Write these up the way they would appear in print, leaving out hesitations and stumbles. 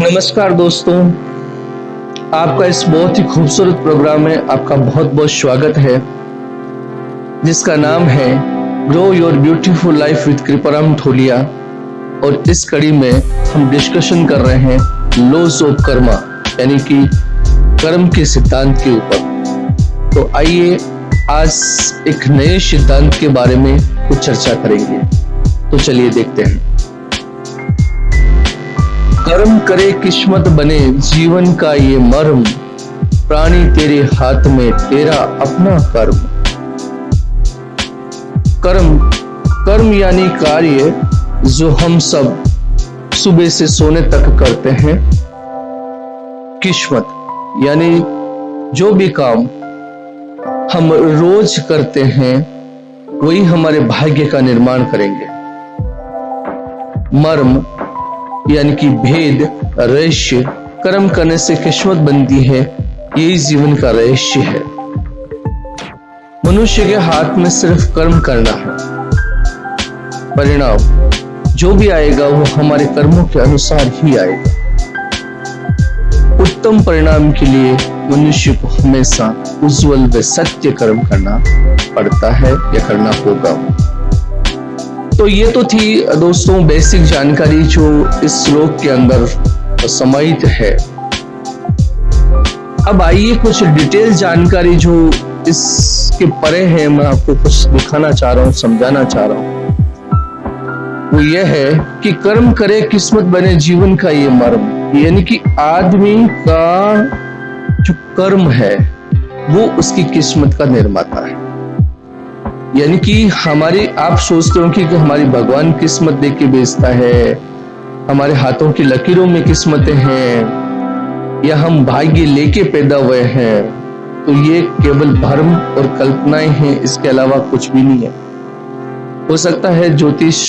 नमस्कार दोस्तों, आपका इस बहुत ही खूबसूरत प्रोग्राम में आपका बहुत बहुत स्वागत है, जिसका नाम है grow your beautiful life with Kriparam ठोलिया। और इस कड़ी में हम डिस्कशन कर रहे हैं लॉज ऑफ कर्मा, यानी कि कर्म के सिद्धांत के ऊपर। तो आइए आज एक नए सिद्धांत के बारे में कुछ चर्चा करेंगे। तो चलिए देखते हैं। कर्म करे किस्मत बने जीवन का ये मर्म, प्राणी तेरे हाथ में तेरा अपना कर्म। कर्म यानी कार्य जो हम सब सुबह से सोने तक करते हैं। किस्मत यानी जो भी काम हम रोज करते हैं वही हमारे भाग्य का निर्माण करेंगे। मर्म यानी कि भेद, रहस्य। कर्म करने से किस्मत बनती है, यही जीवन का रहस्य है। मनुष्य के हाथ में सिर्फ कर्म करना है, परिणाम जो भी आएगा वो हमारे कर्मों के अनुसार ही आएगा। उत्तम परिणाम के लिए मनुष्य को हमेशा उज्जवल व सत्य कर्म करना पड़ता है या करना होगा। तो ये तो थी दोस्तों बेसिक जानकारी जो इस श्लोक के अंदर समाहित है। अब आइए कुछ डिटेल जानकारी जो इसके परे है, मैं आपको कुछ दिखाना चाह रहा हूँ, समझाना चाह रहा हूँ। वो ये है कि कर्म करे किस्मत बने जीवन का ये मर्म, यानी कि आदमी का जो कर्म है वो उसकी किस्मत का निर्माता है। यानी कि हमारी, आप सोचते हो कि हमारी भगवान किस्मत दे के भेजता है, हमारे हाथों की लकीरों में किस्मतें हैं, या हम भाग्य लेके पैदा हुए हैं, तो ये केवल भ्रम और कल्पनाएं हैं, इसके अलावा कुछ भी नहीं है। हो सकता है ज्योतिष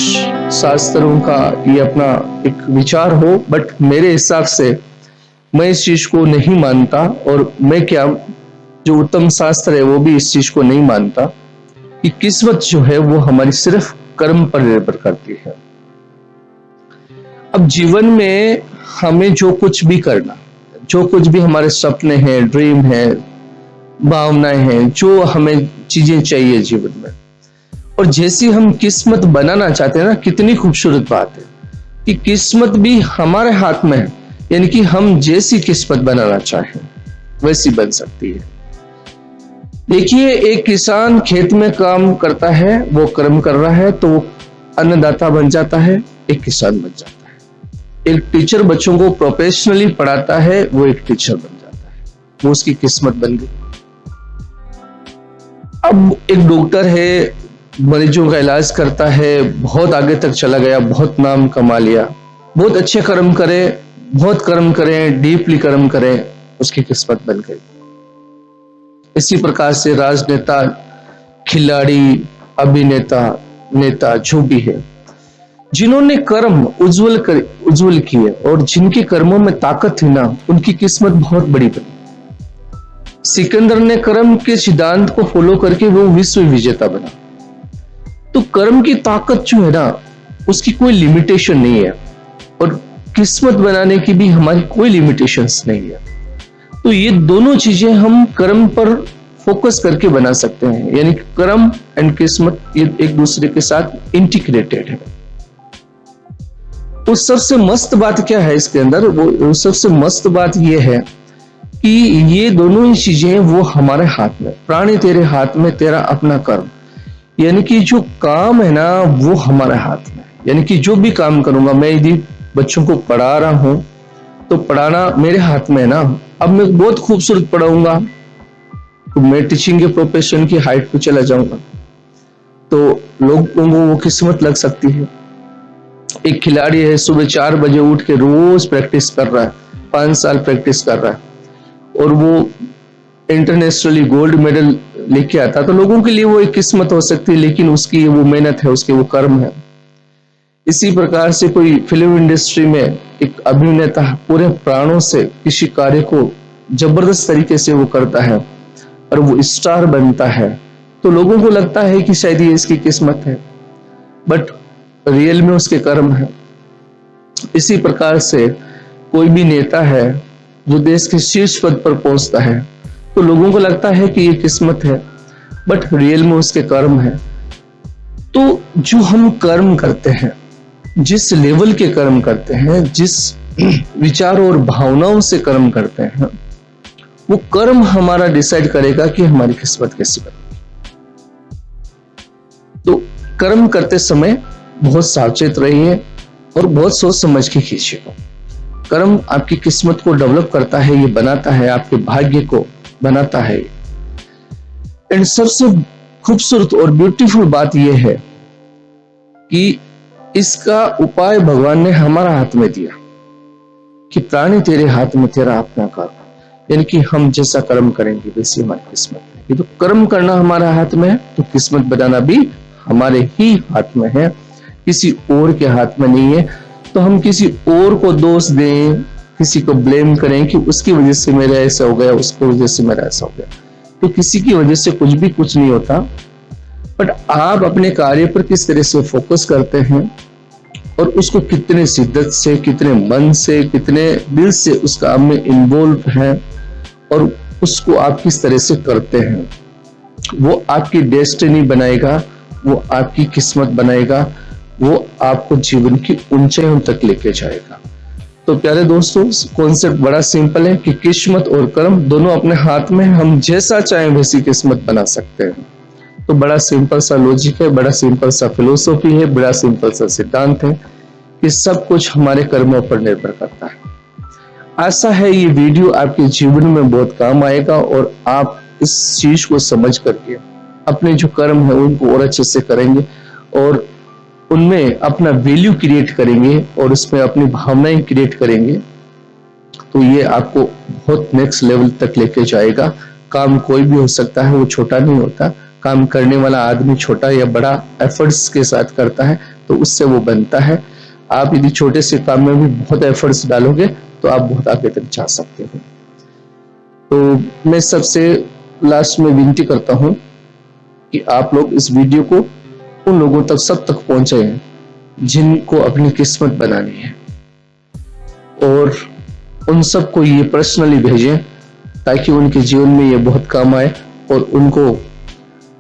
शास्त्रों का ये अपना एक विचार हो, बट मेरे हिसाब से मैं इस चीज को नहीं मानता, और मैं क्या, जो उत्तम शास्त्र है वो भी इस चीज को नहीं मानता कि किस्मत जो है वो हमारी सिर्फ कर्म पर निर्भर करती है। अब जीवन में हमें जो कुछ भी करना, जो कुछ भी हमारे सपने हैं, ड्रीम है, भावनाएं हैं, जो हमें चीजें चाहिए जीवन में, और जैसी हम किस्मत बनाना चाहते हैं ना, कितनी खूबसूरत बात है कि किस्मत भी हमारे हाथ में है। यानी कि हम जैसी किस्मत बनाना चाहें वैसी बन सकती है। देखिए, एक किसान खेत में काम करता है, वो कर्म कर रहा है, तो वो अन्नदाता बन जाता है, एक किसान बन जाता है। एक टीचर बच्चों को प्रोफेशनली पढ़ाता है, वो एक टीचर बन जाता है, वो उसकी किस्मत बन गई। अब एक डॉक्टर है, मरीजों का इलाज करता है, बहुत आगे तक चला गया, बहुत नाम कमा लिया, बहुत अच्छे कर्म करे, बहुत कर्म करें, डीपली कर्म करें, उसकी किस्मत बन गई। इसी प्रकार से राजनेता, खिलाड़ी, अभिनेता, नेता जो भी है, जिन्होंने कर्म उज्जवल किए और जिनके कर्मों में ताकत थी ना, उनकी किस्मत बहुत बड़ी बनी। सिकंदर ने कर्म के सिद्धांत को फॉलो करके वो विश्व विजेता बना। तो कर्म की ताकत जो है ना, उसकी कोई लिमिटेशन नहीं है, और किस्मत बनाने की भी हमारी कोई लिमिटेशंस नहीं है। तो ये दोनों चीजें हम कर्म पर फोकस करके बना सकते हैं, यानी कर्म एंड किस्मत ये एक दूसरे के साथ इंटीग्रेटेड है। तो सबसे मस्त बात क्या है इसके अंदर, वो सबसे मस्त बात ये है कि ये दोनों ही चीजें वो हमारे हाथ में, प्राणी तेरे हाथ में तेरा अपना कर्म। यानी कि जो काम है ना वो हमारे हाथ में, यानी कि जो भी काम करूंगा, मैं यदि बच्चों को पढ़ा रहा हूं तो पढ़ाना मेरे हाथ में है ना। अब मैं बहुत खूबसूरत पढ़ाऊंगा तो मैं टीचिंग के प्रोफेशन की हाइट पे चला जाऊंगा, तो लोगों को वो किस्मत लग सकती है। एक खिलाड़ी है, सुबह 4 बजे उठ के रोज प्रैक्टिस कर रहा है, 5 साल प्रैक्टिस कर रहा है, और वो इंटरनेशनली गोल्ड मेडल लेके आता, तो लोगों के लिए वो एक किस्मत हो सकती है, लेकिन उसकी वो मेहनत है, उसके वो कर्म है। इसी प्रकार से कोई फिल्म इंडस्ट्री में एक अभिनेता पूरे प्राणों से किसी कार्य को जबरदस्त तरीके से वो करता है और वो स्टार बनता है, तो लोगों को लगता है कि शायद ये इसकी किस्मत है, बट रियल में उसके कर्म है। इसी प्रकार से कोई भी नेता है जो देश के शीर्ष पद पर पहुंचता है तो लोगों को लगता है कि ये किस्मत है, बट रियल में उसके कर्म है। तो जो हम कर्म करते हैं, जिस लेवल के कर्म करते हैं, जिस विचारों और भावनाओं से कर्म करते हैं, वो कर्म हमारा डिसाइड करेगा कि हमारी किस्मत कैसी बनेगी। तो कर्म करते समय बहुत सावचेत रहिए और बहुत सोच समझ के कीजिए। कर्म आपकी किस्मत को डेवलप करता है, ये बनाता है, आपके भाग्य को बनाता है। एंड सबसे खूबसूरत और ब्यूटीफुल बात यह है कि इसका उपाय भगवान ने हमारा हाथ में दिया कि प्राणी तेरे हाथ में, तेरा अपना कर्म। यानी कि हम जैसा कर्म करेंगे वैसी हमारी किस्मत है। ये तो कर्म करना हमारा हाथ में है, तो किस्मत बनाना भी हमारे ही हाथ में है, किसी और के हाथ में नहीं है। तो हम किसी और को दोष दें, किसी को ब्लेम करें कि उसकी वजह से मेरा ऐसा हो गया, उसकी वजह से मेरा ऐसा हो गया, तो किसी की वजह से कुछ नहीं होता। बट आप अपने कार्य पर किस तरह से फोकस करते हैं और उसको कितने शिद्दत से, कितने मन से, कितने दिल से उस काम में इन्वॉल्व हैं और उसको आप किस तरह से करते हैं, वो आपकी डेस्टिनी बनाएगा, वो आपकी किस्मत बनाएगा, वो आपको जीवन की ऊंचाइयों तक लेके जाएगा। तो प्यारे दोस्तों, कॉन्सेप्ट बड़ा सिंपल है कि किस्मत और कर्म दोनों अपने हाथ में, हम जैसा चाहें वैसी किस्मत बना सकते हैं। तो बड़ा सिंपल सा लॉजिक है, बड़ा सिंपल सा फिलोसॉफी है, बड़ा सिंपल सा सिद्धांत है कि सब कुछ हमारे कर्मों पर निर्भर करता है। आशा है ये वीडियो आपके जीवन में बहुत काम आएगा और आप इस चीज को समझ करके अपने जो कर्म है उनको और अच्छे से करेंगे और उनमें अपना वैल्यू क्रिएट करेंगे और उसमें अपनी भावनाएं क्रिएट करेंगे। तो ये आपको बहुत नेक्स्ट लेवल तक लेके जाएगा। काम कोई भी हो सकता है, वो छोटा नहीं होता। काम करने वाला आदमी छोटा या बड़ा एफर्ट्स के साथ करता है तो उससे वो बनता है। आप यदि छोटे से काम में भी बहुत एफर्ट्स डालोगे तो आप बहुत आगे तक जा सकते हो। तो मैं सबसे लास्ट में विनती करता हूं कि आप लोग इस वीडियो को उन लोगों तक, सब तक पहुंचाएं जिनको अपनी किस्मत बनानी है, और उन सबको ये पर्सनली भेजें ताकि उनके जीवन में ये बहुत काम आए और उनको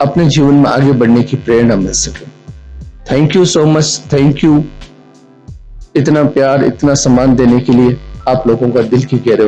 अपने जीवन में आगे बढ़ने की प्रेरणा मिल सके। Thank you so much, thank you इतना प्यार, इतना सम्मान देने के लिए। आप लोगों का दिल की गहराई